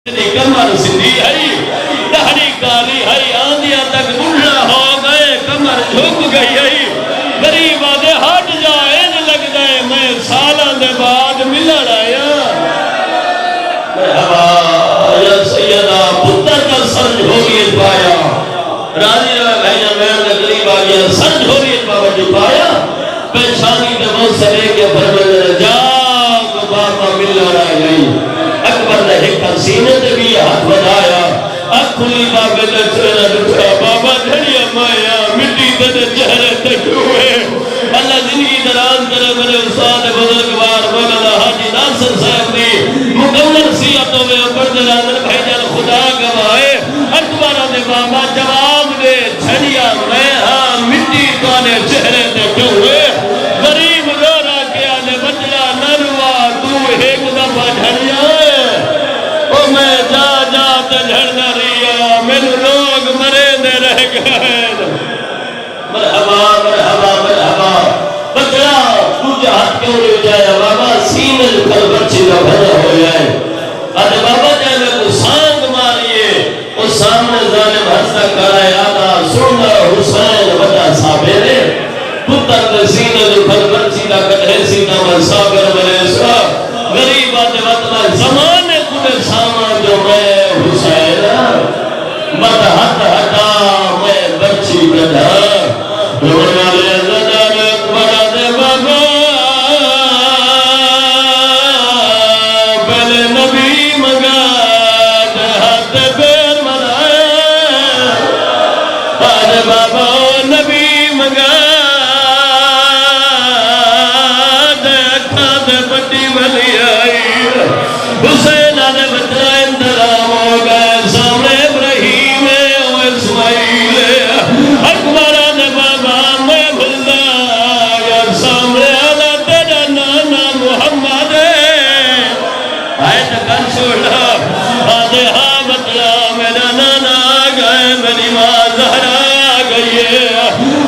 کمر سندھی ہے دہڑی کالی ہے آندیا تک بڑھا ہو گئے کمر جھک گئی ہے غریب آدھے ہٹ جائے لگ جائے میں سالہ دے بعد ملڑ آیا مرحبا یا سیدہ پتر کا سر جھولیت پایا راضی رہا بھائیہ میں نے قریب آگیا سر جھولیت پایا پیشانی دے وہ سرے کے فرمائے جاگ بابا ملڑ آئی اکبر نے ایک سینے تے بھی ہاتھ بڑھایا اکھلی بابے نے چہرہ دکھا بابا دھڑیا مایا مٹی تے چہرے تے ہوئے اللہ زندگی دراز کرے میرے استاد بزرگوار مولانا حاجی ناصر صاحب دی مکمل سیعتوں میں اوپر دلادر بھائی جان خدا گوائے اکبر نے بابا جواب دے دھڑیا میں مٹی توانے چہرے تے ہوئے غریب گورا کیا نے بچڑا نروا تو ایک دفعہ دھڑیا میں جا جا تجھڑنا رہیا من لوگ مرے دے رہ گئے مرحبا مرحبا مرحبا بچڑا تجھے ہاتھ کیوں لے جایا بابا سینے کر بچی کا بھرا ہو جائے آدھے بابا جائے میں کو سانگ ماریے اس سامنے ظالم ہستا کرائے آدھا سننا حسین بچہ صابرے پتر دے سینے کر بچی کا کٹھے سینہ میں صابر بلے سا غریب آدھے وطنہ زمانے کنے سامان جو میں حسین مت ہٹ ہٹا میں بچی گدھا رونا لے زدر اکبر دے بابا بل نبی مگا دے ہاتھ بیر مرائے آدھے بابا نبی مگا دے اکھا دے بٹی بلی آئی حسین آدھے بچہ اندرام ہو گئے سامنے ابراہیم و اسماعیل اکبر آدھے بابا میں بھلنا یا سامنے آدھے تیرا نانا محمد آئے تکن چھوڑا آدھے ہاں بچہ میرا نانا آ گئے میری ماں زہرا آ گئی ہے